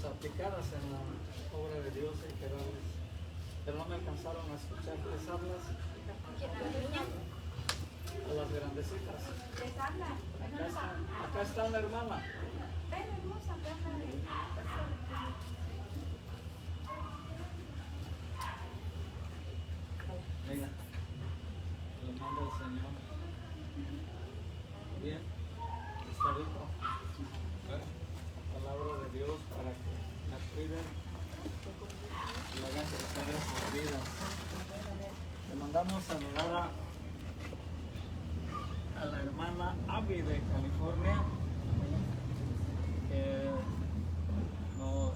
aplicadas en la obra de Dios y pero no me alcanzaron a escuchar. ¿Les hablas? A las grandecitas. Les habla. Acá está la hermana. Ven, hermosa, Venga, lo manda el Señor. Bien, está rico. Palabra de Dios para que la cuiden y la hagan crecer en sus vidas. Le mandamos saludar a la hermana Abby de California, que nos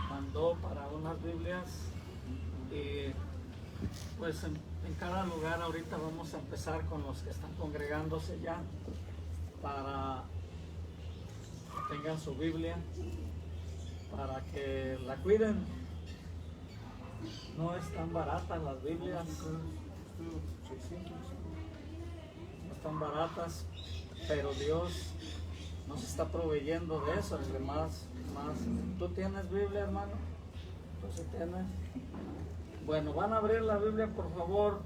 mandó para unas Biblias. Y pues en cada lugar ahorita vamos a empezar con los que están congregándose ya para que tengan su Biblia, para que la cuiden. No están baratas las Biblias, no están baratas, pero Dios nos está proveyendo de eso, de más. ¿Tú tienes Biblia, hermano? ¿Tú sí tienes? Bueno, van a abrir la Biblia, por favor.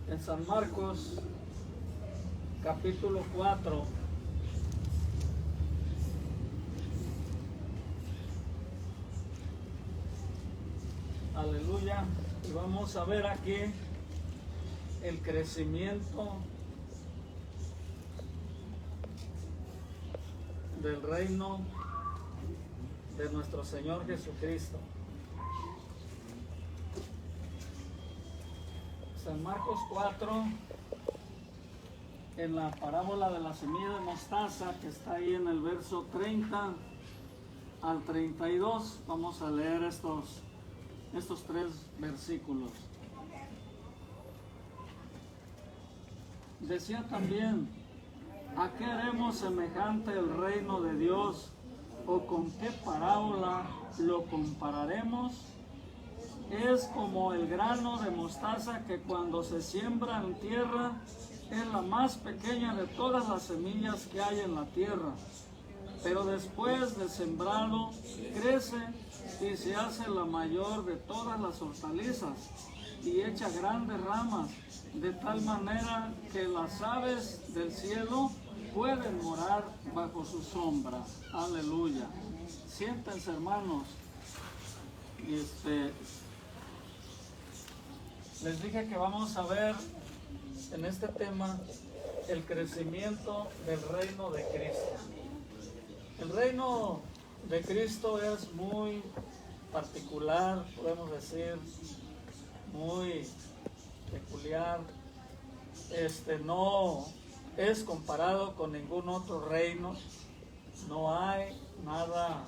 En San Marcos, capítulo 4. Aleluya. Y vamos a ver aquí el crecimiento del reino de nuestro Señor Jesucristo. San Marcos 4, en la parábola de la semilla de mostaza, que está ahí en el verso 30 al 32, vamos a leer estos 3 versículos. Decía también: ¿a qué haremos semejante el reino de Dios? ¿O con qué parábola lo compararemos? Es como el grano de mostaza que cuando se siembra en tierra es la más pequeña de todas las semillas que hay en la tierra. Pero después de sembrado crece y se hace la mayor de todas las hortalizas y echa grandes ramas, de tal manera que las aves del cielo pueden morar bajo su sombra. Aleluya. Siéntense, hermanos. Les dije que vamos a ver en este tema el crecimiento del reino de Cristo. El reino de Cristo es muy particular, podemos decir, muy peculiar. No es comparado con ningún otro reino, no hay nada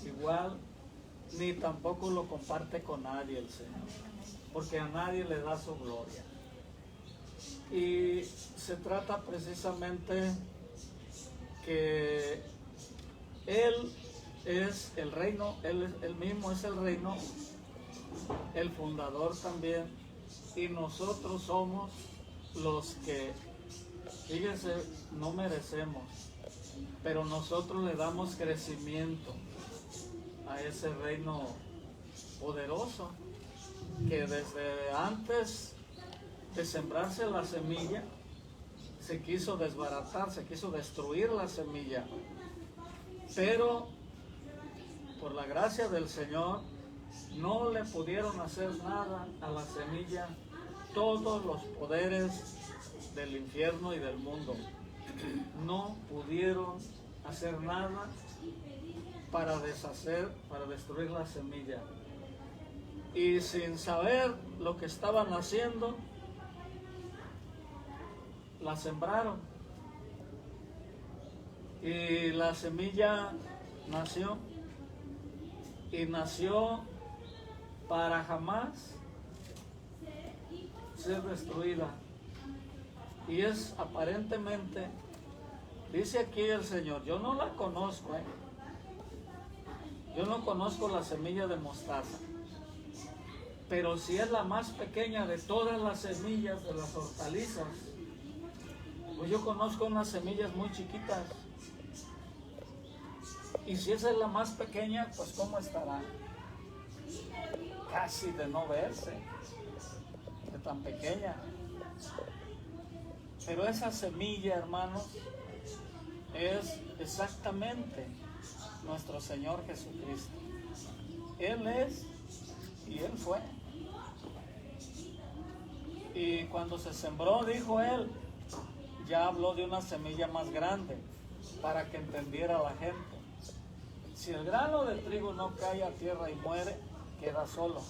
igual, ni tampoco lo comparte con nadie el Señor, porque a nadie le da su gloria. Y se trata precisamente que Él es el reino, Él mismo es el reino, el fundador también, y nosotros somos los que, fíjense, no merecemos, pero nosotros le damos crecimiento a ese reino poderoso que desde antes de sembrarse la semilla se quiso desbaratar, se quiso destruir la semilla, pero por la gracia del Señor no le pudieron hacer nada a la semilla todos los poderes del infierno y del mundo. No pudieron hacer nada para destruir la semilla. Y sin saber lo que estaban haciendo, la sembraron. Y la semilla nació. Y nació para jamás ser destruida. Y es aparentemente, dice aquí el Señor, yo no la conozco, yo no conozco la semilla de mostaza, Pero si es la más pequeña de todas las semillas de las hortalizas, pues yo conozco unas semillas muy chiquitas. Y si esa es la más pequeña, pues ¿cómo estará? Casi de no verse, de tan pequeña. Pero esa semilla, hermanos, es exactamente nuestro Señor Jesucristo. Él es y Él fue. Y cuando se sembró, dijo Él, ya habló de una semilla más grande para que entendiera la gente. Si el grano de trigo no cae a tierra y muere, queda solo.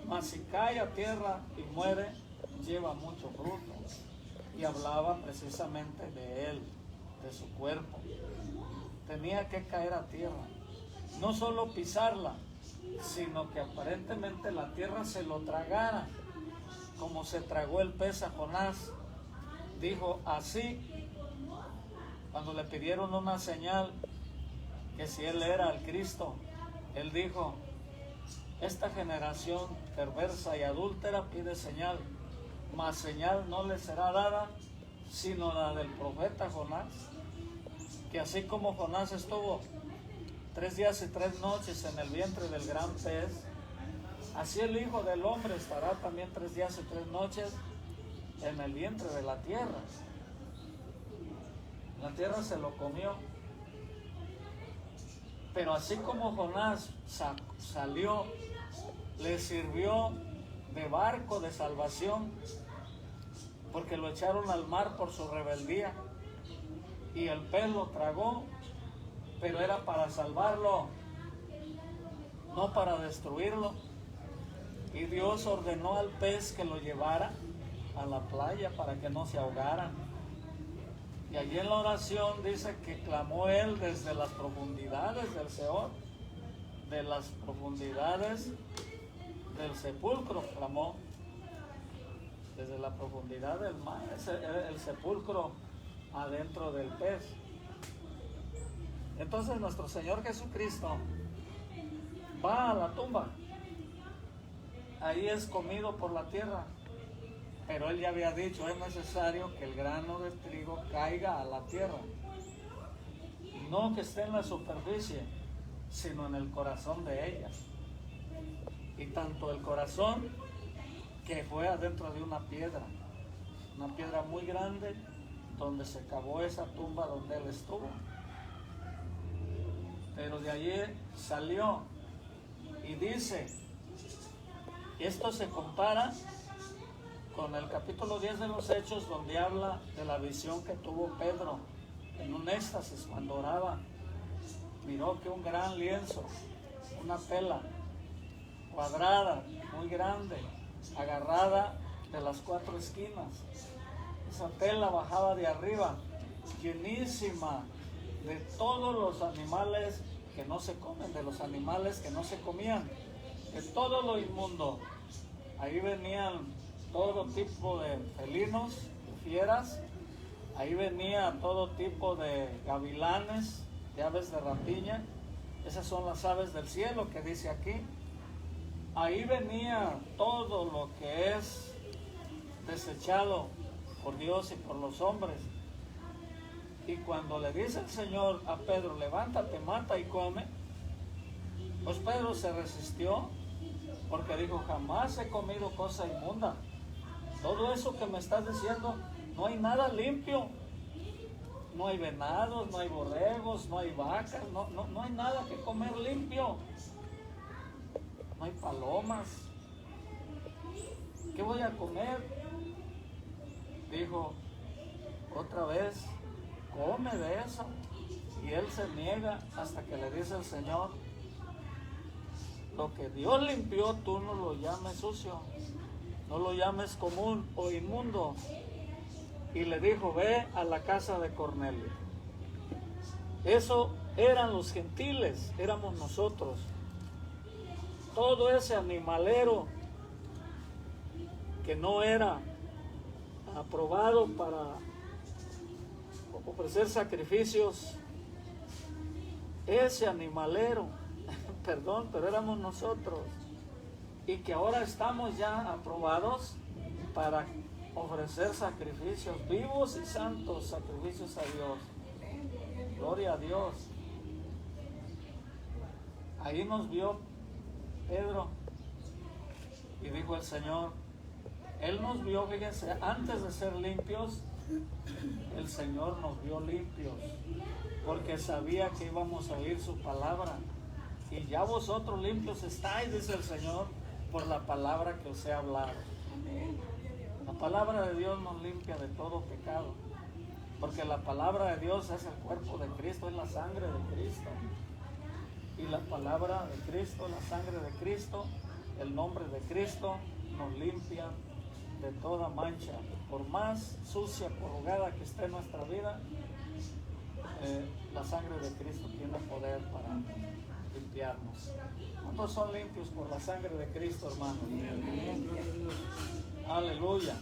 Mas si cae a tierra y muere, lleva mucho fruto. Y hablaba precisamente de Él, de su cuerpo. Tenía que caer a tierra. No solo pisarla, sino que aparentemente la tierra se lo tragara, como se tragó el pez a Jonás. Dijo así, cuando le pidieron una señal, que si Él era el Cristo, Él dijo, esta generación perversa y adúltera pide señal, mas señal no le será dada, sino la del profeta Jonás, que así como Jonás estuvo 3 días y 3 noches en el vientre del gran pez, así el Hijo del Hombre estará también 3 días y 3 noches en el vientre de la tierra. La tierra se lo comió. Pero así como Jonás salió, le sirvió de barco de salvación, porque lo echaron al mar por su rebeldía, y el pez lo tragó, pero era para salvarlo, no para destruirlo. Y Dios ordenó al pez que lo llevara a la playa para que no se ahogara. Y allí en la oración dice que clamó él desde las profundidades del Seol, de las profundidades del sepulcro, clamó. Desde la profundidad del mar, el sepulcro adentro del pez. Entonces nuestro Señor Jesucristo va a la tumba. Ahí es comido por la tierra. Pero Él ya había dicho, es necesario que el grano de trigo caiga a la tierra. No que esté en la superficie, sino en el corazón de ella. Y tanto el corazón, que fue adentro de una piedra muy grande, donde se cavó esa tumba donde Él estuvo. Pero de allí salió y dice, esto se compara con el capítulo 10 de los Hechos, donde habla de la visión que tuvo Pedro en un éxtasis cuando oraba. Miró que un gran lienzo, una tela cuadrada, muy grande, agarrada de las 4 esquinas. Esa tela bajaba de arriba, llenísima de todos los animales que no se comen, de los animales que no se comían, de todo lo inmundo. Ahí venían todo tipo de felinos, fieras, ahí venía todo tipo de gavilanes, de aves de rapiña, esas son las aves del cielo que dice aquí. Ahí venía todo lo que es desechado por Dios y por los hombres. Y cuando le dice el Señor a Pedro, levántate, mata y come, pues Pedro se resistió, porque dijo, jamás he comido cosa inmunda. Todo eso que me estás diciendo, no hay nada limpio. No hay venados, no hay borregos, no hay vacas, no hay nada que comer limpio. No hay palomas. ¿Qué voy a comer? Dijo otra vez, come de eso. Y él se niega hasta que le dice el Señor, lo que Dios limpió, tú no lo llames sucio, no lo llames común o inmundo. Y le dijo, ve a la casa de Cornelio. Eso eran los gentiles, éramos nosotros. Todo ese animalero que no era aprobado para ofrecer sacrificios, ese animalero, perdón, pero éramos nosotros. y que ahora estamos ya aprobados para ofrecer sacrificios vivos y santos, sacrificios a Dios. Gloria a Dios. Ahí nos vio Pedro y dijo el Señor, Él nos vio, fíjense, antes de ser limpios, el Señor nos vio limpios, porque sabía que íbamos a oír su palabra. Y ya vosotros limpios estáis, dice el Señor, por la palabra que os he hablado. La palabra de Dios nos limpia de todo pecado, porque la palabra de Dios es el cuerpo de Cristo, es la sangre de Cristo. Y la palabra de Cristo, la sangre de Cristo, el nombre de Cristo nos limpia de toda mancha. Por más sucia, corrugada que esté nuestra vida, la sangre de Cristo tiene poder para limpiarnos. ¿Cuántos son limpios por la sangre de Cristo, hermanos? Aleluya.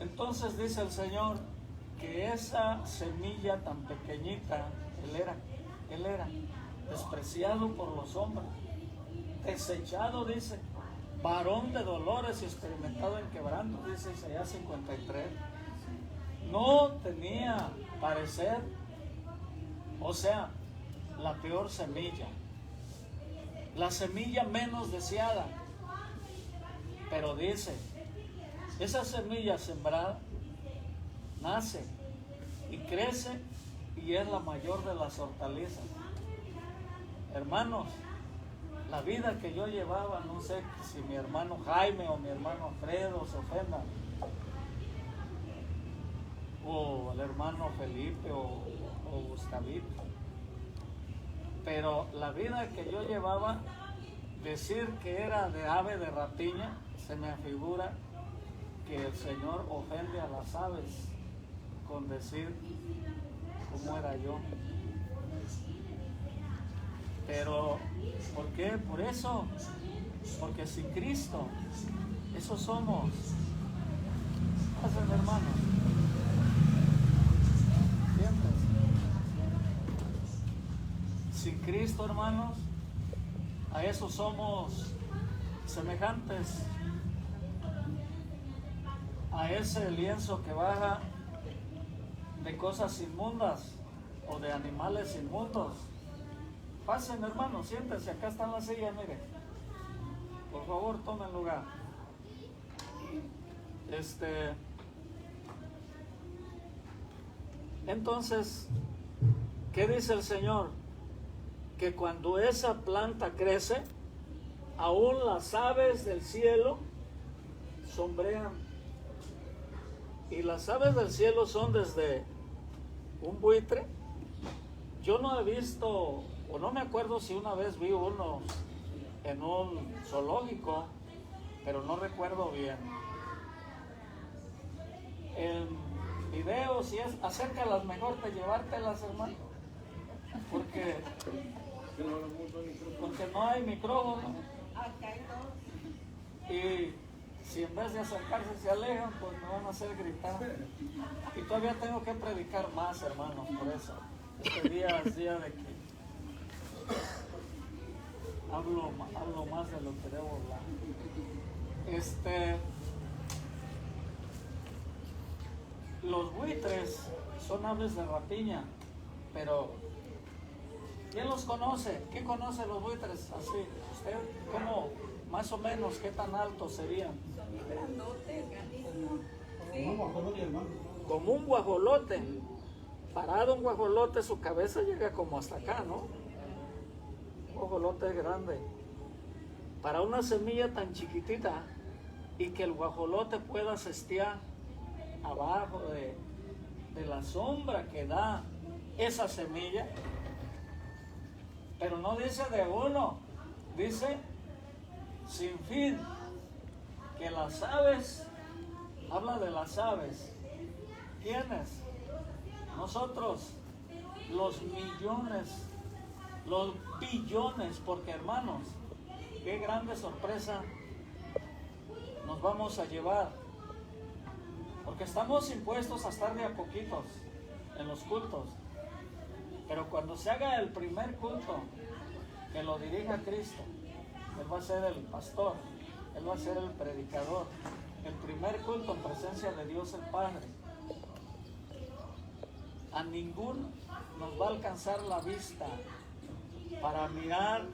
Entonces dice el Señor que esa semilla tan pequeñita, Él era despreciado por los hombres, desechado, dice, varón de dolores y experimentado en quebranto, dice Isaías 53. No tenía parecer, o sea, la peor semilla, la semilla menos deseada. Pero dice, esa semilla sembrada nace y crece y es la mayor de las hortalizas. Hermanos, la vida que yo llevaba, no sé si mi hermano Jaime o mi hermano Alfredo se ofendan, o el hermano Felipe o Gustavito, pero la vida que yo llevaba, decir que era de ave de rapiña, se me afigura que el Señor ofende a las aves con decir cómo era yo. Pero, ¿por qué? Por eso, porque sin Cristo, eso somos. Pasen, hermanos. Siéntense. Sin Cristo, hermanos, a eso somos semejantes. A ese lienzo que baja de cosas inmundas o de animales inmundos. Pasen, hermanos, siéntense, acá están las sillas, miren. Por favor, tomen lugar. Entonces, ¿qué dice el Señor? Que cuando esa planta crece, aún las aves del cielo sombrean. Y las aves del cielo son desde un buitre. Yo no he visto, o no me acuerdo si una vez vi uno en un zoológico, pero no recuerdo bien. El video, si es, acércalas mejor de llevártelas, hermano, porque no hay micrófono. Y si en vez de acercarse se alejan, pues me van a hacer gritar. Y todavía tengo que predicar más, hermanos, por eso. Este día es día de que hablo más de lo que debo hablar. Los buitres son aves de rapiña, pero ¿quién los conoce? ¿Quién conoce los buitres así? ¿Usted cómo, más o menos, qué tan altos serían? Como un guajolote. Parado un guajolote, su cabeza llega como hasta acá, ¿no? Un guajolote es grande. Para una semilla tan chiquitita y que el guajolote pueda sestear abajo de la sombra que da esa semilla, pero no dice de uno, dice sin fin, que las aves, habla de las aves. ¿Quiénes? Nosotros, los millones, los billones, porque hermanos, qué grande sorpresa nos vamos a llevar, porque estamos impuestos a estar de a poquitos en los cultos, pero cuando se haga el primer culto, que lo dirija Cristo, Él va a ser el pastor, Él va a ser el predicador. El primer culto en presencia de Dios el Padre. A ninguno nos va a alcanzar la vista para mirar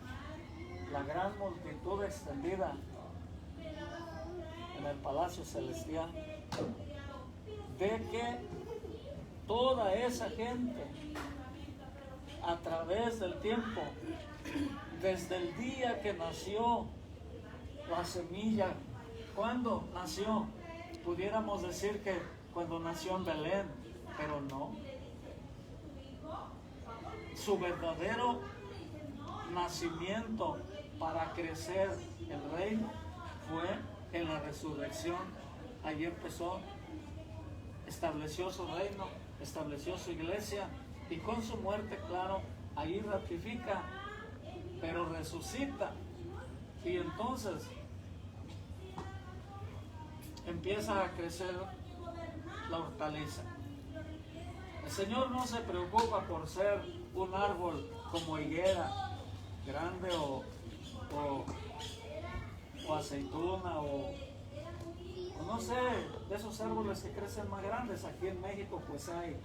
la gran multitud extendida en el palacio celestial, de que toda esa gente a través del tiempo, desde el día que nació la semilla, ¿cuándo nació? Pudiéramos decir que cuando nació en Belén, pero no. Su verdadero nacimiento para crecer el reino fue en la resurrección. Allí empezó, estableció su reino, estableció su iglesia, y con su muerte, claro, ahí ratifica, pero resucita, y entonces empieza a crecer la hortaliza. El Señor no se preocupa por ser un árbol como higuera, grande o aceituna o no sé, de esos árboles que crecen más grandes. Aquí en México pues hay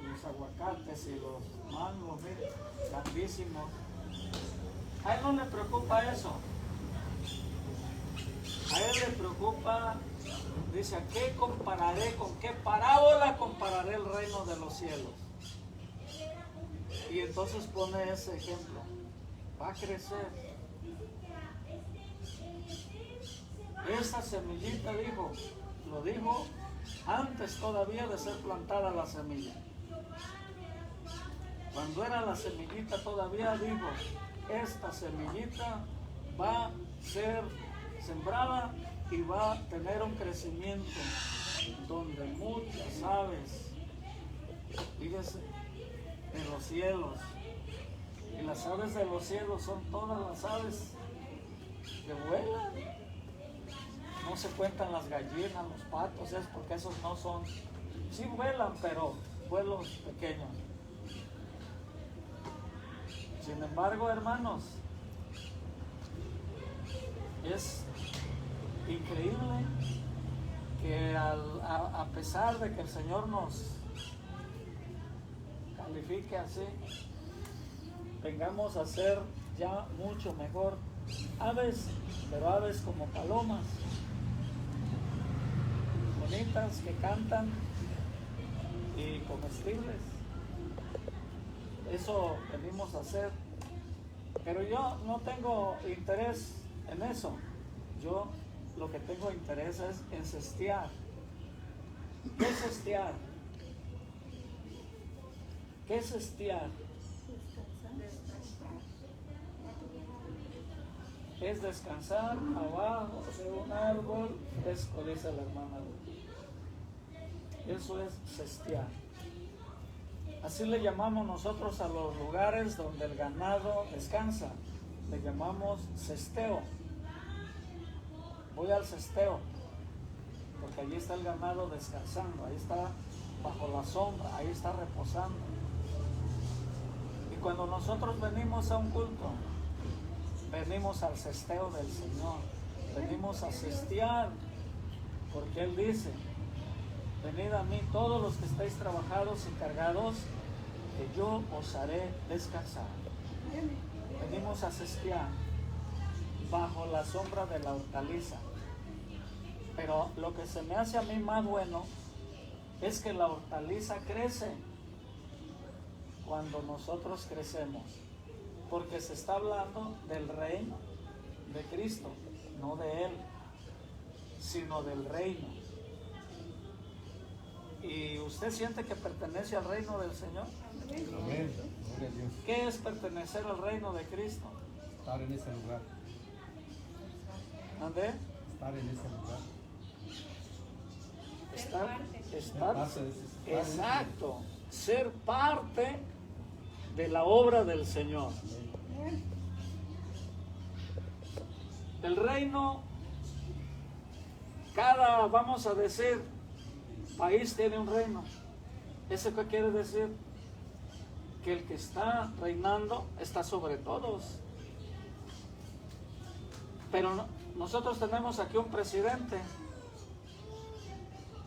los aguacates y los mangos, miren, grandísimos. A él no le preocupa eso. A él le preocupa, dice, ¿a qué compararé? ¿Con qué parábola compararé el reino de los cielos? Y entonces pone ese ejemplo. Va a crecer. Esa semillita, lo dijo antes todavía de ser plantada la semilla. Cuando era la semillita todavía dijo, esta semillita va a ser sembrada y va a tener un crecimiento donde muchas aves, fíjese, en los cielos. Y las aves de los cielos son todas las aves que vuelan. No se cuentan las gallinas, los patos, es porque esos no son, sí vuelan, pero vuelos pequeños. Sin embargo, hermanos, es increíble que a pesar de que el Señor nos califique así, vengamos a ser ya mucho mejor aves, pero aves como palomas, bonitas, que cantan y comestibles. Eso venimos a hacer, pero yo no tengo interés en eso. Yo lo que tengo interés es en cestear. ¿Qué es cestear? ¿Qué es cestear? Es descansar abajo de un árbol fresco, dice la hermana. Eso es cestear. Así le llamamos nosotros a los lugares donde el ganado descansa. Le llamamos cesteo. Voy al cesteo, porque allí está el ganado descansando, ahí está bajo la sombra, ahí está reposando. Y cuando nosotros venimos a un culto, venimos al cesteo del Señor, venimos a cestear, porque Él dice, venid a mí todos los que estáis trabajados y cargados, que yo os haré descansar. Venimos a cestear bajo la sombra de la hortaliza. Pero lo que se me hace a mí más bueno es que la hortaliza crece cuando nosotros crecemos, porque se está hablando del reino de Cristo, no de Él, sino del reino. ¿Y usted siente que pertenece al reino del Señor? Amén. Gloria a Dios. ¿Qué es pertenecer al reino de Cristo? Estar en ese lugar. ¿Dónde? Estar en ese lugar. Estar, exacto, ser parte de la obra del Señor. El reino, vamos a decir, país tiene un reino. ¿Eso qué quiere decir? Que el que está reinando está sobre todos. Pero nosotros tenemos aquí un presidente,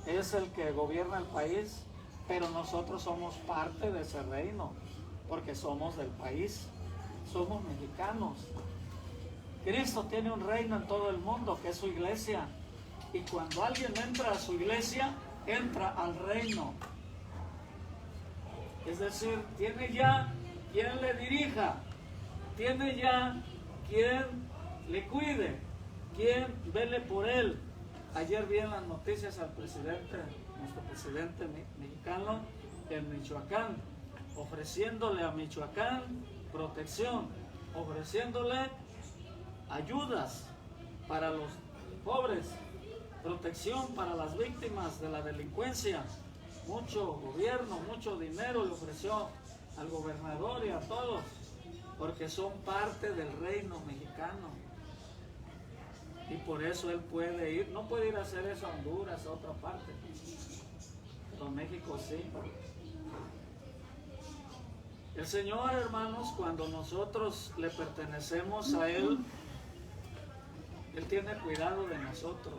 es el que gobierna el país, pero nosotros somos parte de ese reino, porque somos del país, somos mexicanos. Cristo tiene un reino en todo el mundo, que es su iglesia, y cuando alguien entra a su iglesia, entra al reino. Es decir, tiene ya quien le dirija, tiene ya quien le cuide, quien vele por él. Ayer vi en las noticias al presidente, nuestro presidente mexicano en Michoacán, ofreciéndole a Michoacán protección, ofreciéndole ayudas para los pobres, protección para las víctimas de la delincuencia. Mucho gobierno, mucho dinero le ofreció al gobernador y a todos, porque son parte del reino mexicano. Y por eso él puede ir, no puede ir a hacer eso a Honduras, a otra parte, pero México sí. El Señor, hermanos, cuando nosotros le pertenecemos a Él, Él tiene cuidado de nosotros.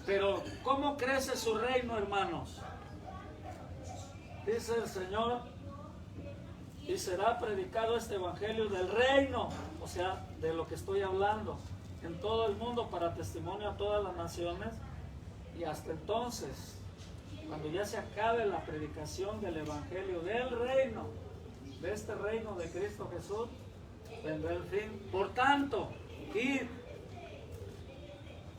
Pero, ¿cómo crece su reino, hermanos? Dice el Señor, y será predicado este evangelio del reino, o sea, de lo que estoy hablando, en todo el mundo para testimonio a todas las naciones, y hasta entonces, cuando ya se acabe la predicación del evangelio del reino, de este reino de Cristo Jesús, vendrá el fin. Por tanto, id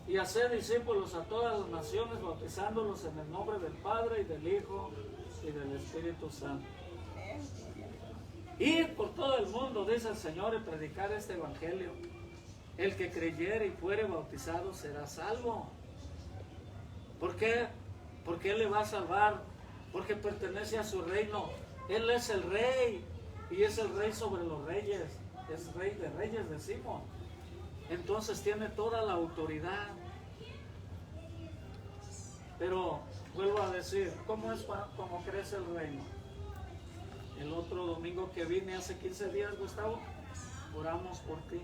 y hacer discípulos a todas las naciones, bautizándolos en el nombre del Padre y del Hijo y del Espíritu Santo. Ir por todo el mundo, dice el Señor, y predicar este evangelio. El que creyere y fuere bautizado será salvo. ¿Por qué? Porque Él le va a salvar, porque pertenece a su reino. Él es el rey y es el rey sobre los reyes, es rey de reyes, decimos. Entonces tiene toda la autoridad. Pero vuelvo a decir, ¿cómo crece el reino? El otro domingo que vine hace 15 días, Gustavo, oramos por ti.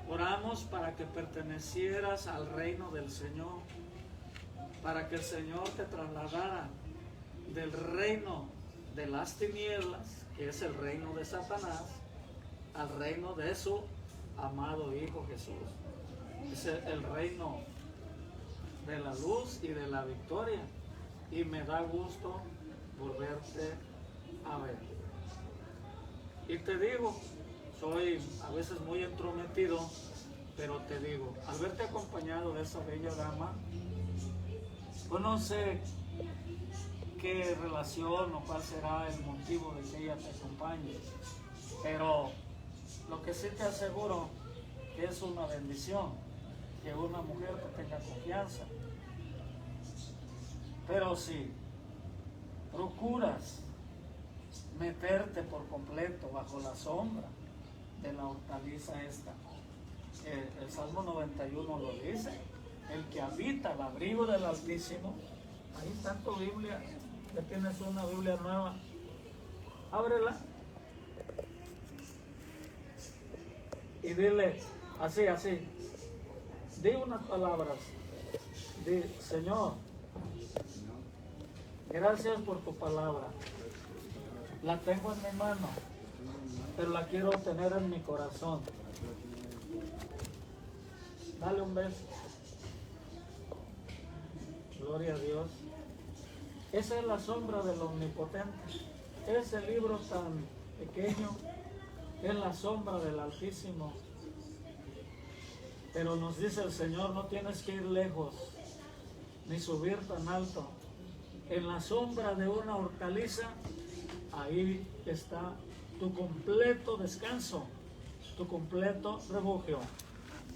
Oramos para que pertenecieras al reino del Señor, para que el Señor te trasladara del reino de las tinieblas, que es el reino de Satanás, al reino de su amado Hijo Jesús. Es el reino de la luz y de la victoria. Y me da gusto volverte a ver. Y te digo, soy a veces muy entrometido, pero te digo, al verte acompañado de esa bella dama, pues no sé qué relación o cuál será el motivo de que ella te acompañe, pero lo que sí te aseguro que es una bendición que una mujer te tenga confianza. Pero si procuras meterte por completo bajo la sombra de la hortaliza esta, el Salmo 91 lo dice, el que habita al abrigo del Altísimo. Ahí está en tu Biblia, ya tienes una Biblia nueva, ábrela y dile así, di unas palabras, di: Señor, gracias por tu palabra, la tengo en mi mano, pero la quiero tener en mi corazón. Dale un beso. Gloria a Dios. Esa es la sombra del Omnipotente. Ese libro tan pequeño es la sombra del Altísimo. Pero nos dice el Señor, no tienes que ir lejos, ni subir tan alto. En la sombra de una hortaliza, ahí está tu completo descanso, tu completo refugio.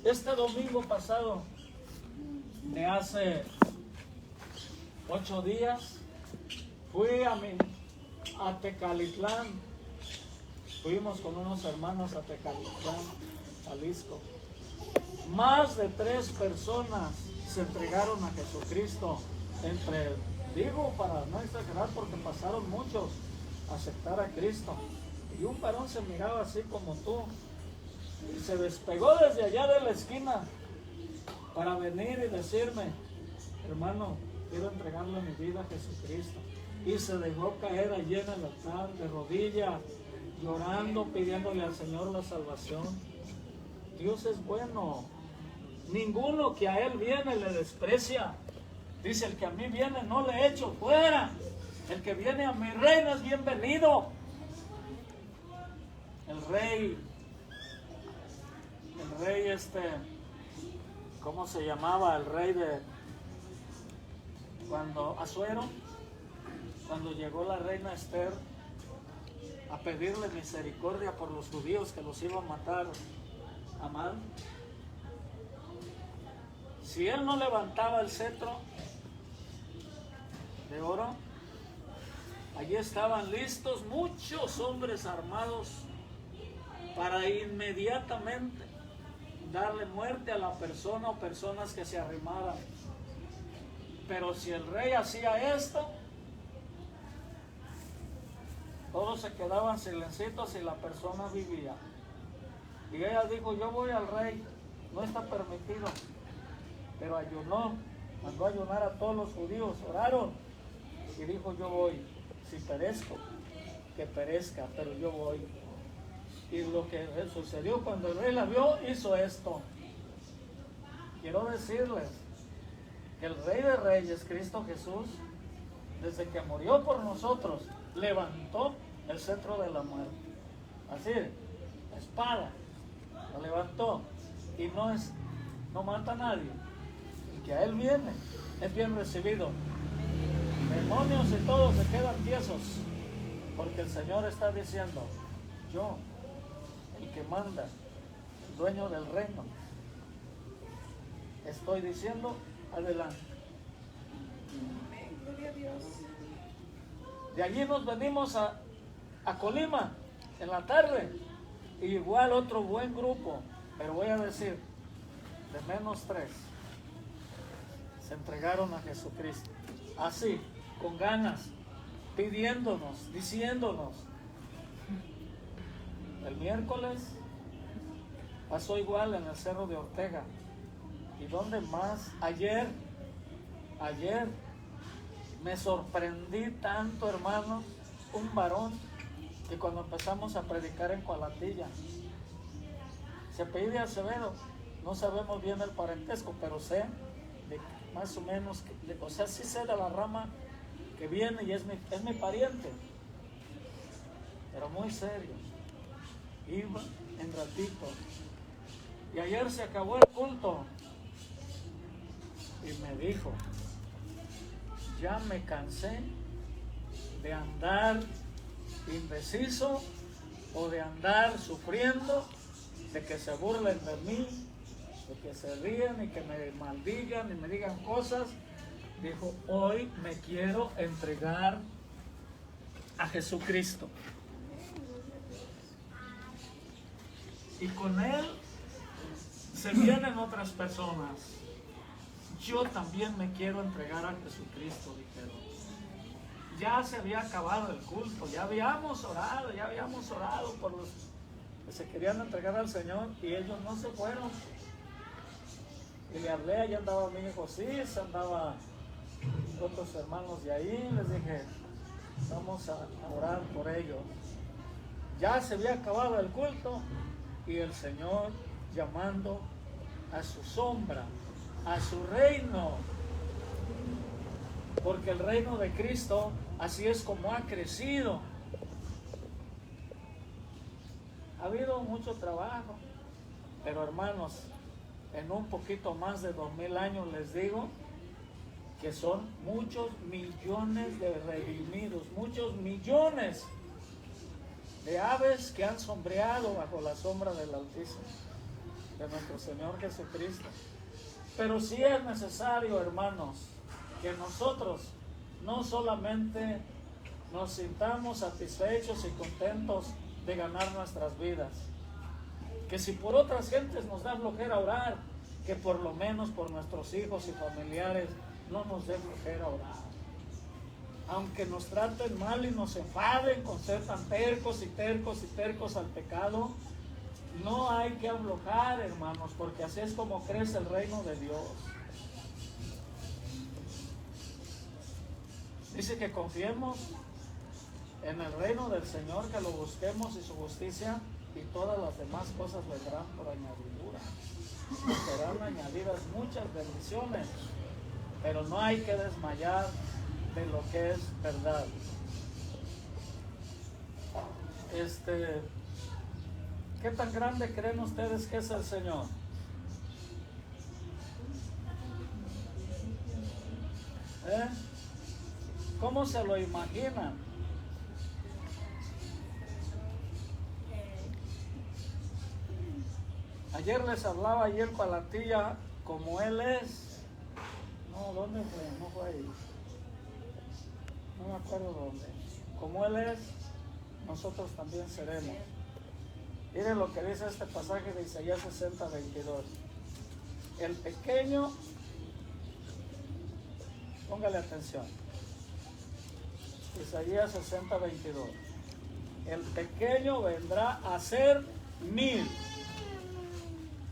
Este domingo pasado, de hace 8 días, fui a Tecalitlán. Fuimos con unos hermanos a Tecalitlán, Jalisco. Más de 3 personas se entregaron a Jesucristo. Para no exagerar, porque pasaron muchos a aceptar a Cristo. Y un varón se miraba así como tú, Y se despegó desde allá de la esquina para venir y decirme, hermano, quiero entregarle mi vida a Jesucristo. Y se dejó caer allí en el altar, de rodillas, llorando, pidiéndole al Señor la salvación. Dios es bueno. Ninguno que a Él viene le desprecia. Dice, el que a mí viene no le echo fuera. El que viene a mi reino es bienvenido. El rey, ¿cómo se llamaba? El rey de, Asuero, cuando llegó la reina Esther a pedirle misericordia por los judíos que los iba a matar a mal. Si él no levantaba el cetro de oro, allí estaban listos muchos hombres armados para inmediatamente darle muerte a la persona o personas que se arrimaran. Pero si el rey hacía esto, todos se quedaban silencios y la persona vivía. Y ella dijo, yo voy al rey, no está permitido. Pero ayunó, mandó a ayunar a todos los judíos, oraron. Y dijo, yo voy, si perezco, que perezca, pero yo voy. Y lo que sucedió cuando el rey la vio, hizo esto. Quiero decirles que el Rey de Reyes, Cristo Jesús, desde que murió por nosotros, levantó el cetro de la muerte. Así, la espada, la levantó. Y no mata a nadie. El que a Él viene es bien recibido. Demonios y todos se quedan tiesos, porque el Señor está diciendo, yo, el que manda, el dueño del reino, estoy diciendo, adelante. Gloria a Dios. De allí nos venimos a Colima en la tarde, y igual otro buen grupo, pero voy a decir, de menos 3, se entregaron a Jesucristo, así, con ganas, pidiéndonos, diciéndonos. El miércoles pasó igual en el Cerro de Ortega. ¿Y dónde más? Ayer me sorprendí tanto, hermano, un varón que cuando empezamos a predicar en Coalatilla, se apellida Acevedo, no sabemos bien el parentesco, pero sé de más o menos, o sea, sí sé de la rama que viene y es mi pariente, pero muy serio, iba en ratito. Y ayer se acabó el culto y me dijo, ya me cansé de andar indeciso o de andar sufriendo, de que se burlen de mí, de que se ríen y que me maldigan y me digan cosas. Dijo, hoy me quiero entregar a Jesucristo. Y con Él se vienen otras personas. Yo también me quiero entregar a Jesucristo, dijeron. Ya se había acabado el culto, ya habíamos orado por los que se querían entregar al Señor y ellos no se fueron. Y le hablé, allá andaba mi hijo Cis, andaba otros hermanos de ahí, les dije, vamos a orar por ellos. Ya se había acabado el culto y el Señor llamando a su sombra, a su reino, porque el reino de Cristo así es como ha crecido. Ha habido mucho trabajo, pero hermanos, en un poquito más de 2000 años les digo que son muchos millones de redimidos, muchos millones de aves que han sombreado bajo la sombra del Altísimo, de nuestro Señor Jesucristo. Pero sí es necesario, hermanos, que nosotros no solamente nos sintamos satisfechos y contentos de ganar nuestras vidas, que si por otras gentes nos da flojera orar, que por lo menos por nuestros hijos y familiares no nos dé flojera orar. Aunque nos traten mal y nos enfaden con ser tan tercos y tercos y tercos al pecado, No hay que aflojar, hermanos, porque así es como crece el reino de Dios. Dice que confiemos en el reino del Señor, que lo busquemos y su justicia, y todas las demás cosas vendrán por añadidura. Serán añadidas muchas bendiciones, pero no hay que desmayar de lo que es verdad. ¿Qué tan grande creen ustedes que es el Señor? ¿Cómo se lo imaginan? Ayer les hablaba ahí en Palatilla como Él es. No, ¿dónde fue? No fue ahí. No me acuerdo dónde. Como Él es, nosotros también seremos. Miren lo que dice este pasaje de Isaías 60:22. El pequeño, póngale atención. Isaías 60:22. El pequeño vendrá a ser 1000.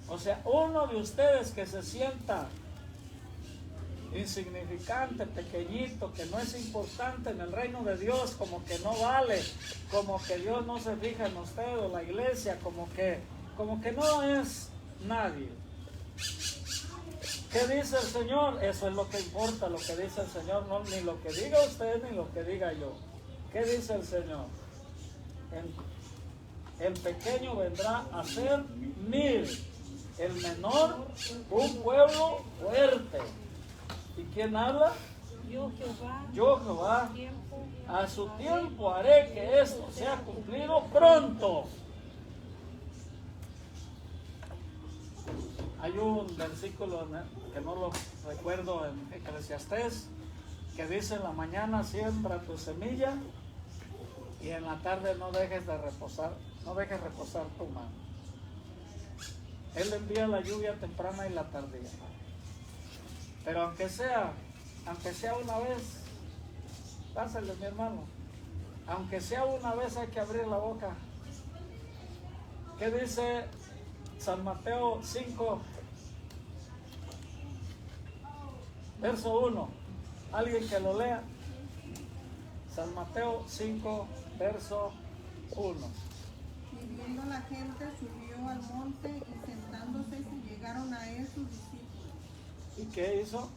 O sea, uno de ustedes que se sienta insignificante, pequeñito, que no es importante en el reino de Dios, como que no vale, como que Dios no se fija en usted o la iglesia, como que no es nadie. ¿Qué dice el Señor? Eso es lo que importa, lo que dice el Señor, no ni lo que diga usted ni lo que diga yo. ¿Qué dice el Señor? El pequeño vendrá a ser 1000, el menor un pueblo fuerte. ¿Y quién habla? Yo Jehová. Yo Jehová. A su tiempo haré que esto sea cumplido pronto. Hay un versículo que no lo recuerdo en Eclesiastés, que dice: en la mañana siembra tu semilla y en la tarde no dejes reposar tu mano. Él envía la lluvia temprana y la tardía. Pero aunque sea una vez, pásale, mi hermano, aunque sea una vez hay que abrir la boca. ¿Qué dice San Mateo 5, verso 1? Alguien que lo lea. San Mateo 5, verso 1. Y viendo la gente, subió al monte y sentándose se llegaron a él sus discípulos. ¿Y qué hizo?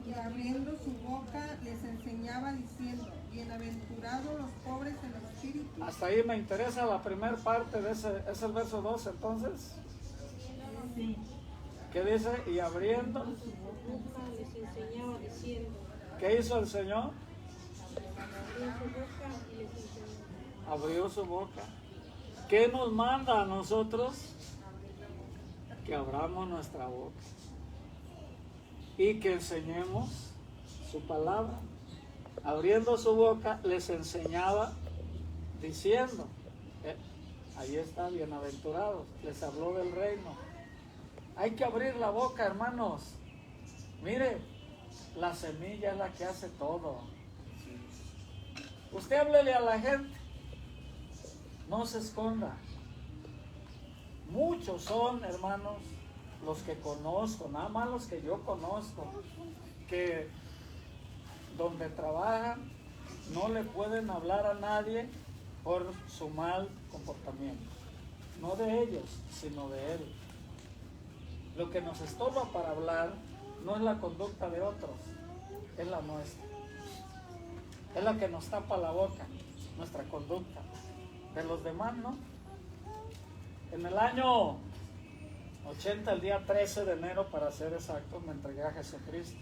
Y abriendo su boca les enseñaba diciendo: bienaventurados los pobres en espíritu. Hasta ahí me interesa la primera parte de ese, es el verso 2 entonces. Sí. ¿Qué dice? Y abriendo. Su boca les enseñaba diciendo. ¿Qué hizo el Señor? Abrió su boca y les enseñaba. Abrió su boca. ¿Qué nos manda a nosotros? Que abramos nuestra boca y que enseñemos su palabra. Abriendo su boca les enseñaba diciendo, ahí está, bienaventurados, les habló del reino. Hay que abrir la boca, hermanos. Mire, la semilla es la que hace todo. Usted háblele a la gente, no se esconda. Muchos son, hermanos, los que conozco, nada más los que yo conozco, que donde trabajan no le pueden hablar a nadie por su mal comportamiento. No de ellos, sino de él. Lo que nos estorba para hablar no es la conducta de otros, es la nuestra. Es la que nos tapa la boca, nuestra conducta. De los demás, ¿no? En el año 80, el día 13 de enero, para ser exactos, me entregué a Jesucristo.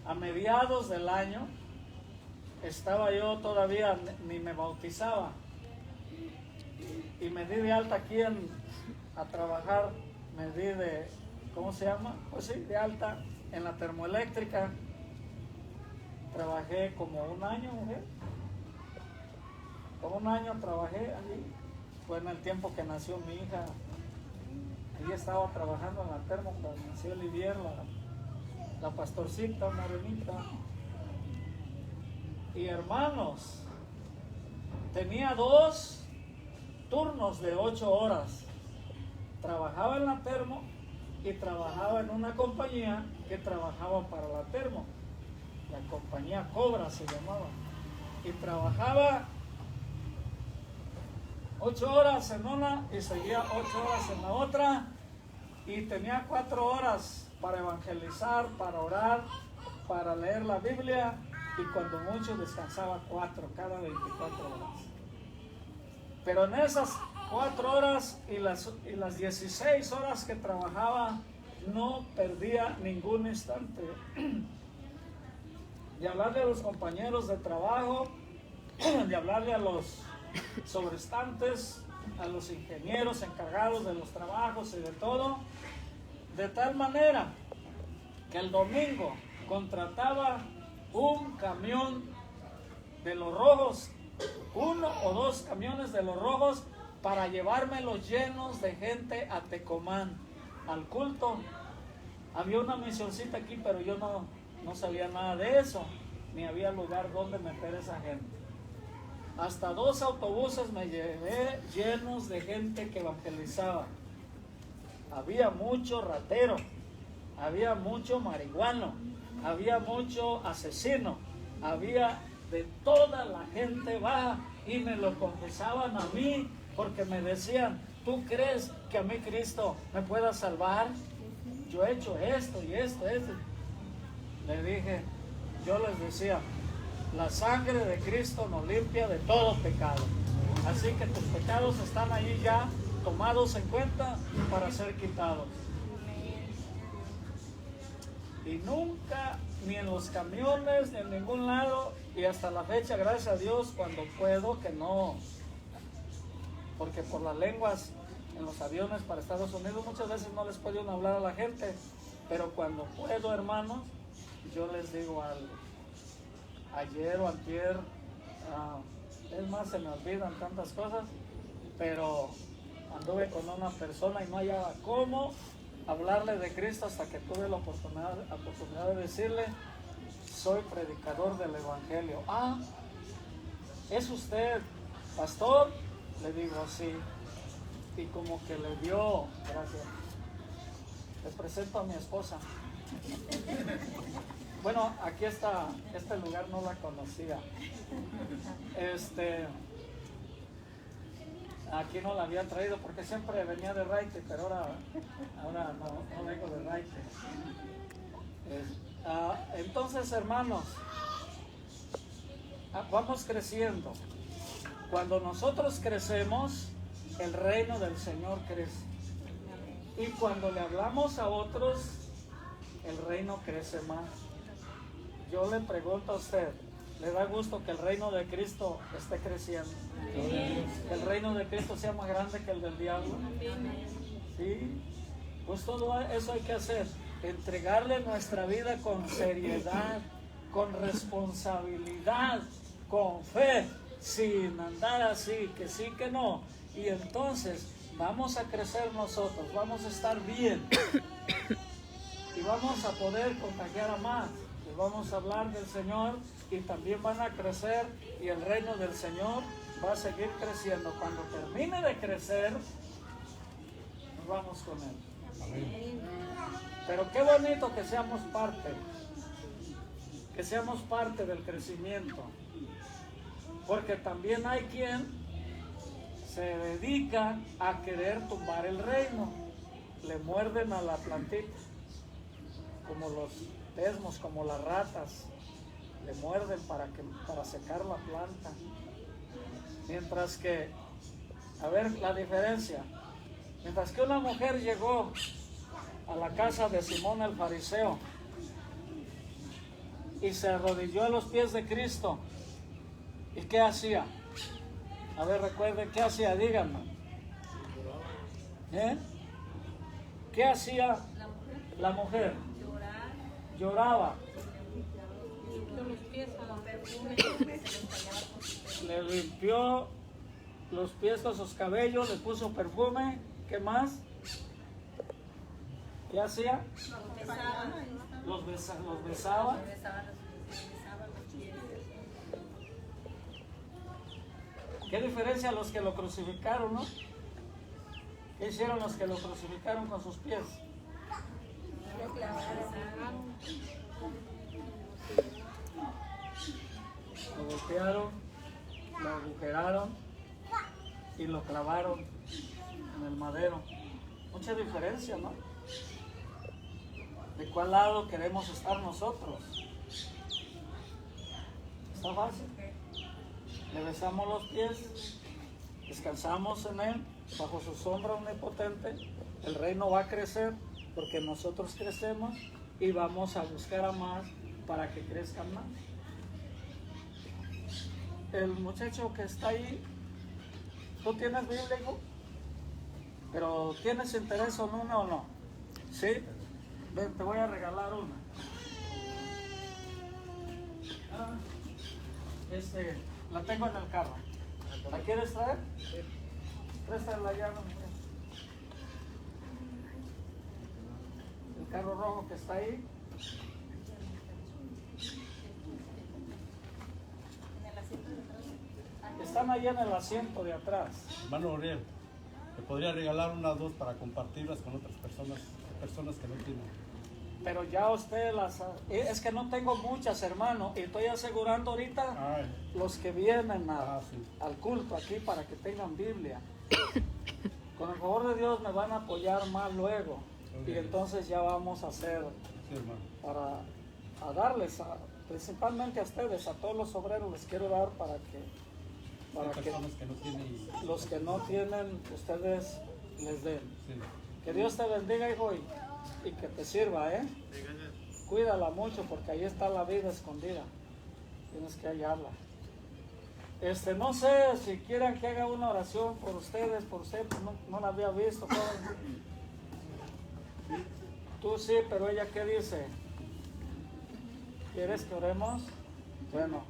A mediados del año, estaba yo todavía, ni me bautizaba. Y me di de alta aquí a trabajar, me di de, ¿cómo se llama? Pues sí, de alta en la termoeléctrica. Trabajé como un año, mujer. Como un año trabajé allí. Fue en el tiempo que nació mi hija. Allí estaba trabajando en la termo cuando nació Olivier, la pastorcita morenita. Y hermanos, tenía 2 turnos de 8 horas. Trabajaba en la termo y trabajaba en una compañía que trabajaba para la termo. La compañía Cobra se llamaba. Y trabajaba 8 horas en una y seguía 8 horas en la otra. Y tenía 4 horas para evangelizar, para orar, para leer la Biblia. Y cuando mucho descansaba 4 cada 24 horas. Pero en esas 4 horas y las 16 horas que trabajaba, no perdía ningún instante de hablarle a los compañeros de trabajo, de hablarle a los sobrestantes, a los ingenieros encargados de los trabajos y de todo, de tal manera que el domingo contrataba un camión de los rojos, 1 o 2 camiones de los rojos, para llevármelos llenos de gente a Tecomán, al culto. Había una misioncita aquí, pero yo no sabía nada de eso, ni había lugar donde meter esa gente. Hasta 2 autobuses me llevé llenos de gente que evangelizaba. Había mucho ratero, había mucho marihuano, había mucho asesino, había de toda la gente baja, y me lo confesaban a mí, porque me decían: ¿tú crees que a mí Cristo me pueda salvar? Yo he hecho esto y esto. Le dije, yo les decía, la sangre de Cristo nos limpia de todo pecado. Así que tus pecados están ahí ya tomados en cuenta para ser quitados. Y nunca, ni en los camiones, ni en ningún lado, y hasta la fecha, gracias a Dios, cuando puedo, que no, porque por las lenguas en los aviones para Estados Unidos muchas veces no les puedo hablar a la gente, pero cuando puedo, hermanos, yo les digo algo. Ayer o antier, es más, se me olvidan tantas cosas, pero anduve con una persona y no hallaba cómo hablarle de Cristo hasta que tuve la oportunidad de decirle: soy predicador del Evangelio. Ah, ¿es usted pastor? Le digo, sí. Y como que le dio, gracias, les presento a mi esposa. Bueno, aquí está, este lugar no la conocía. Aquí no la había traído porque siempre venía de Raite, pero ahora no vengo de Raite. Entonces, hermanos, vamos creciendo. Cuando nosotros crecemos, el reino del Señor crece. Y cuando le hablamos a otros, el reino crece más. Yo le pregunto a usted, ¿le da gusto que el reino de Cristo esté creciendo? Que el reino de Cristo sea más grande que el del diablo. ¿Sí? Pues todo eso hay que hacer. Entregarle nuestra vida con seriedad, con responsabilidad, con fe, sin andar así, que sí, que no. Y entonces vamos a crecer nosotros, vamos a estar bien y vamos a poder contagiar a más. Les vamos a hablar del Señor y también van a crecer, y el reino del Señor va a seguir creciendo. Cuando termine de crecer, nos vamos con Él. Amén. Pero qué bonito que seamos parte del crecimiento, porque también hay quien se dedica a querer tumbar el reino, le muerden a la plantita, como los tesmos, como las ratas, le muerden para secar la planta. Mientras que, a ver la diferencia, mientras que una mujer llegó a la casa de Simón el fariseo y se arrodilló a los pies de Cristo, ¿y qué hacía? A ver, recuerden, ¿qué hacía? Díganme. ¿Qué hacía la mujer? Lloraba. Le limpió los pies con sus cabellos, le puso perfume. ¿Qué más? ¿Qué hacía? Los besaba. ¿Qué diferencia los que lo crucificaron, no? ¿Qué hicieron los que lo crucificaron con sus pies? Lo clavaron. Lo golpearon, lo agujeraron y lo clavaron en el madero. Mucha diferencia, ¿no? ¿De cuál lado queremos estar nosotros? Está fácil. Le besamos los pies, descansamos en Él, bajo su sombra omnipotente. El reino va a crecer porque nosotros crecemos y vamos a buscar a más para que crezcan más. El muchacho que está ahí, ¿tú tienes Biblia, hijo? ¿Pero tienes interés en una o no? ¿Sí? Ven, te voy a regalar una. La tengo en el carro. ¿La quieres traer? Préstala ya. El carro rojo que está ahí. Están ahí en el asiento de atrás. Hermano Uriel, ¿te podría regalar unas dos para compartirlas con otras personas que no tienen? Pero ya usted las... Es que no tengo muchas, hermano, y estoy asegurando ahorita los que vienen al culto aquí para que tengan Biblia. Con el favor de Dios me van a apoyar más luego. Y entonces ya vamos a hacer para darles, principalmente a ustedes, a todos los obreros les quiero dar para que los que no tienen, ustedes les den. Sí. Que Dios te bendiga, hijo, y que te sirva, ¿eh? Cuídala mucho porque ahí está la vida escondida. Tienes que hallarla. No sé si quieran que haga una oración por ustedes, por usted, pues no la había visto. Tú sí, pero ella ¿qué dice? ¿Quieres que oremos? Bueno,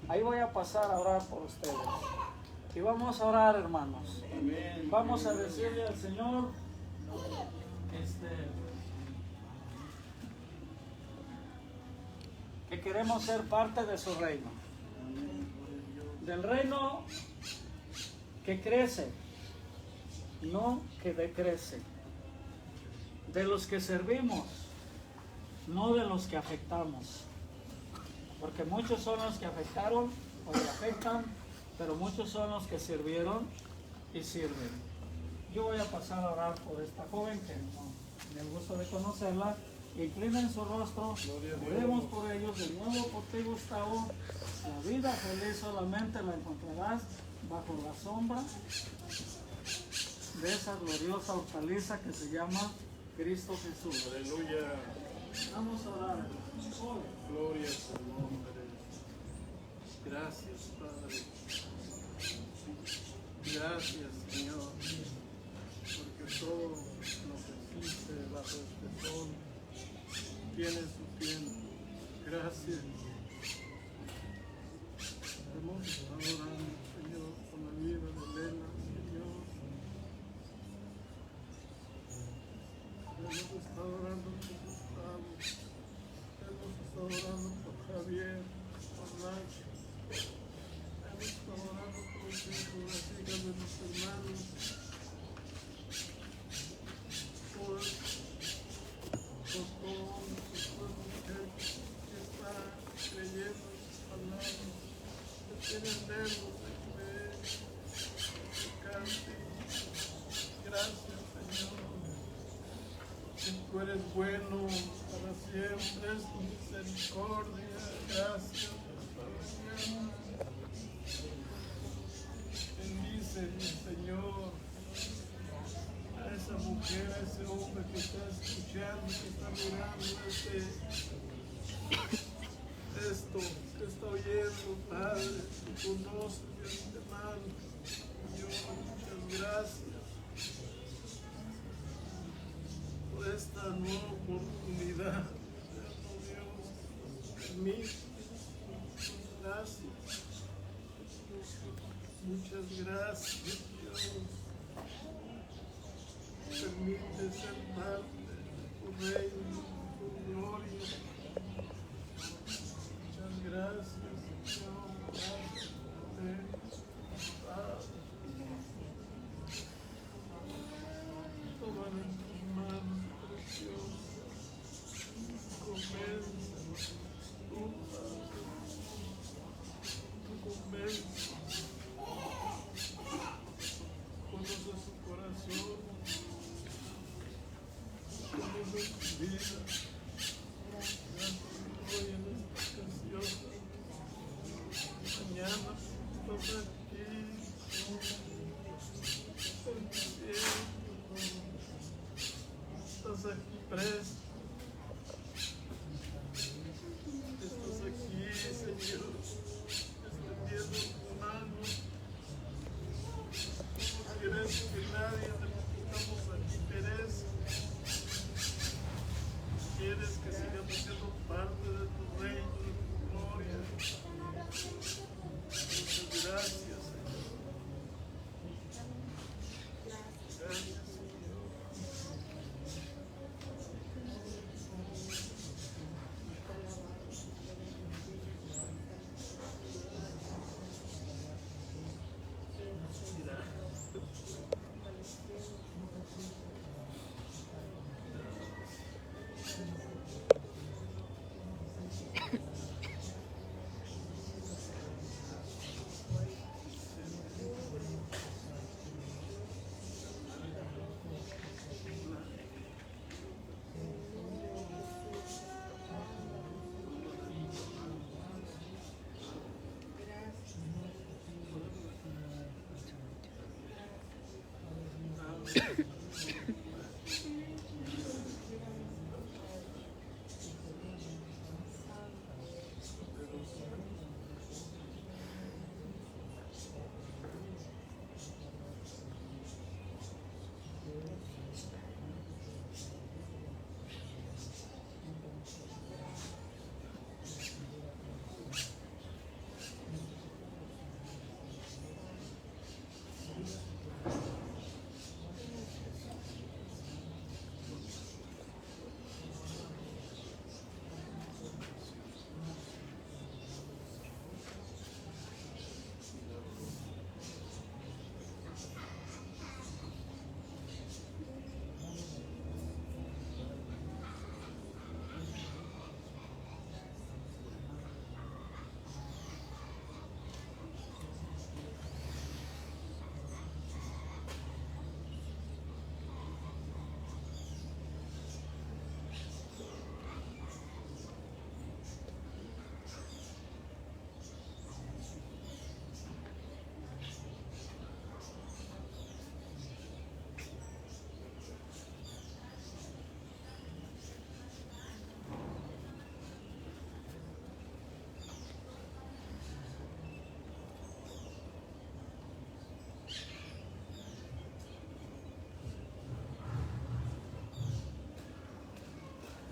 ahí voy a pasar a orar por ustedes. Y vamos a orar, hermanos. Vamos a decirle al Señor, que queremos ser parte de su reino. Del reino que crece, no que decrece. De los que servimos, no de los que afectamos. Porque muchos son los que afectaron o le afectan, pero muchos son los que sirvieron y sirven. Yo voy a pasar a orar por esta joven que me da gusto de conocerla. Inclinen su rostro, oremos por ellos de nuevo por ti, Gustavo. La vida feliz solamente la encontrarás bajo la sombra de esa gloriosa hortaliza que se llama Cristo Jesús. Aleluya. Vamos a orar. Gloria a su nombre. Gracias, Padre. Gracias, Señor, porque todo lo que existe bajo este sol tiene su tiempo. Gracias. Hemos estado orando, Señor, con la vida de Elena, Señor. Hemos estado orando por Gustavo. Hemos estado orando por Javier, por Nacho. Hemos estado orando por los hijos, las hijas de los hermanos. Por todos los muchachos que están creyendo en sus palabras, que tienen nervios de creer, que canten. Gracias, Señor. Tú eres bueno para siempre, es tu misericordia. Gracias por esta mañana. Bendice, mi Señor, a esa mujer, a ese hombre que está escuchando, que está mirando esto, que está oyendo, Padre. Tú conoces de antemano. Dios, muchas gracias por esta nueva oportunidad. Dios, permite. Gracias. Muchas gracias, Dios. Permite ser parte de tu reino, de tu gloria. Muchas gracias, Señor. Gracias, Padre. hoy en esta ocasión. Mañana estás aquí. Estás aquí preso. Estás aquí, Señor, extendiendo tu mano. No quieres que nadie de los que estamos aquí perezca. Quieres que sigamos siendo parte de tu reino, de tu gloria. Muchas gracias, Señor. Gracias, Señor.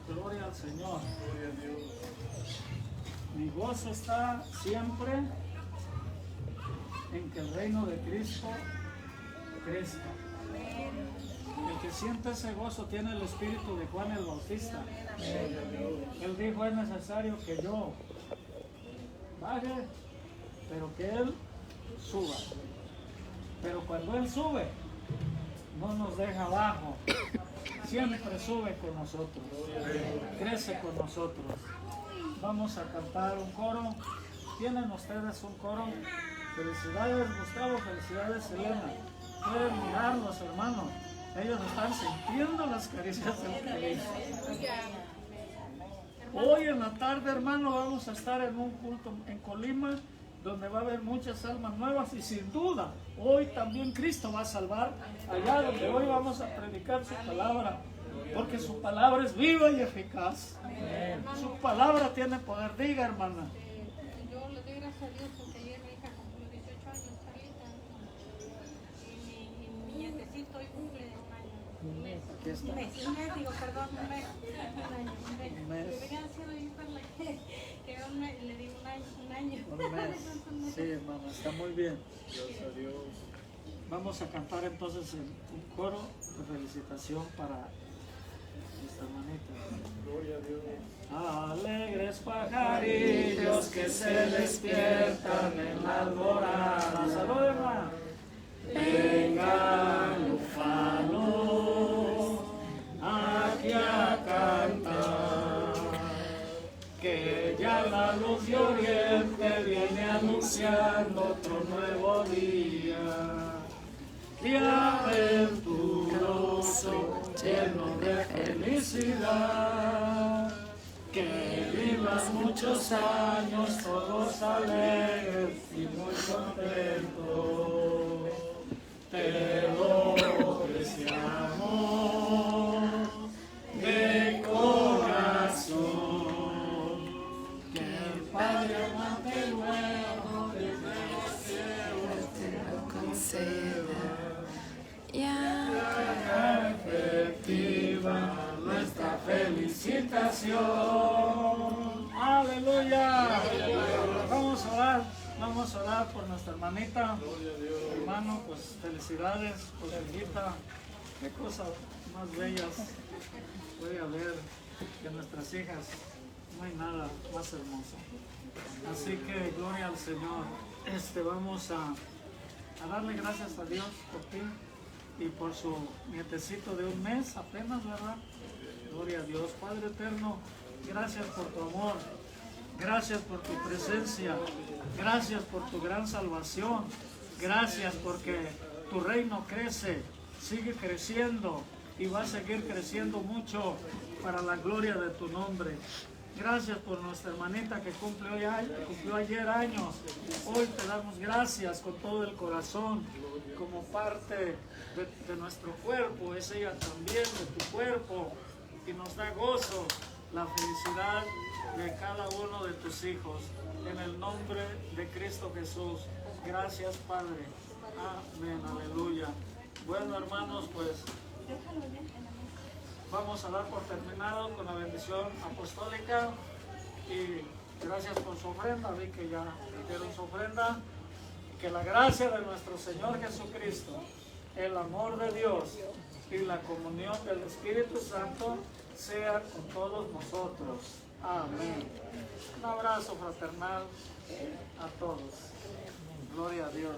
Gloria al Señor. Gloria a Dios. Mi gozo está siempre en que el reino de Cristo crezca. El que siente ese gozo tiene el espíritu de Juan el Bautista. Él dijo, es necesario que yo baje, pero que Él suba. Pero cuando Él sube, no nos deja abajo. Siempre sube con nosotros, crece con nosotros. Vamos a cantar un coro. ¿Tienen ustedes un coro? Felicidades Gustavo, felicidades Elena. Pueden mirarlos, hermanos. Ellos están sintiendo las caricias del Cristo. Hoy en la tarde, hermano, vamos a estar en un culto en Colima, donde va a haber muchas almas nuevas y sin duda, hoy también Cristo va a salvar allá donde hoy vamos a predicar su palabra, porque su palabra es viva y eficaz. Su palabra tiene poder. Diga, hermana. Yo le doy gracias a Dios porque ayer mi hija cumplió 18 años, Carlita, y mi nietecito hoy cumple un año. Un mes. Aquí está. Un mes, digo, perdón, un mes. Un año, un mes. Un mes. Que venga haciendo yo Carla, que un mes, le digo un año. Un mes. Sí, hermana, está muy bien. Gracias a Dios. Vamos a cantar entonces un coro de felicitación para esta hermanita. Gloria a Dios. Alegres pajarillos que se despiertan en la alborada. Salud, hermana. Vengan ufanos aquí a cantar, que ya la luz de oriente viene anunciando otro nuevo día. Día aventuroso, lleno de felicidad. muchos años, todos alegres y muy contentos. Te lo deseamos de corazón. Que el Padre amante luego desde los cielos te lo conceda. haga efectiva nuestra felicitación. Aleluya. Vamos a orar por nuestra hermanita. Hermano, pues felicidades por su hijita. Qué cosas más bellas puede haber que nuestras hijas. No hay nada más hermoso. Así que gloria al Señor. Vamos a darle gracias a Dios por ti y por su nietecito de un mes apenas, ¿verdad? Gloria a Dios. Padre eterno, gracias por tu amor, gracias por tu presencia, gracias por tu gran salvación, gracias porque tu reino crece, sigue creciendo y va a seguir creciendo mucho para la gloria de tu nombre. Gracias por nuestra hermanita que cumplió ayer años. Hoy te damos gracias con todo el corazón, como parte de nuestro cuerpo. Es ella también de tu cuerpo y nos da gozo la felicidad de cada uno de tus hijos. En el nombre de Cristo Jesús. Gracias, Padre. Amén. Aleluya. Bueno, hermanos, pues vamos a dar por terminado con la bendición apostólica y gracias por su ofrenda. Vi que ya dieron su ofrenda. Que la gracia de nuestro Señor Jesucristo, el amor de Dios y la comunión del Espíritu Santo sea con todos nosotros. Amén. Un abrazo fraternal a todos. Gloria a Dios.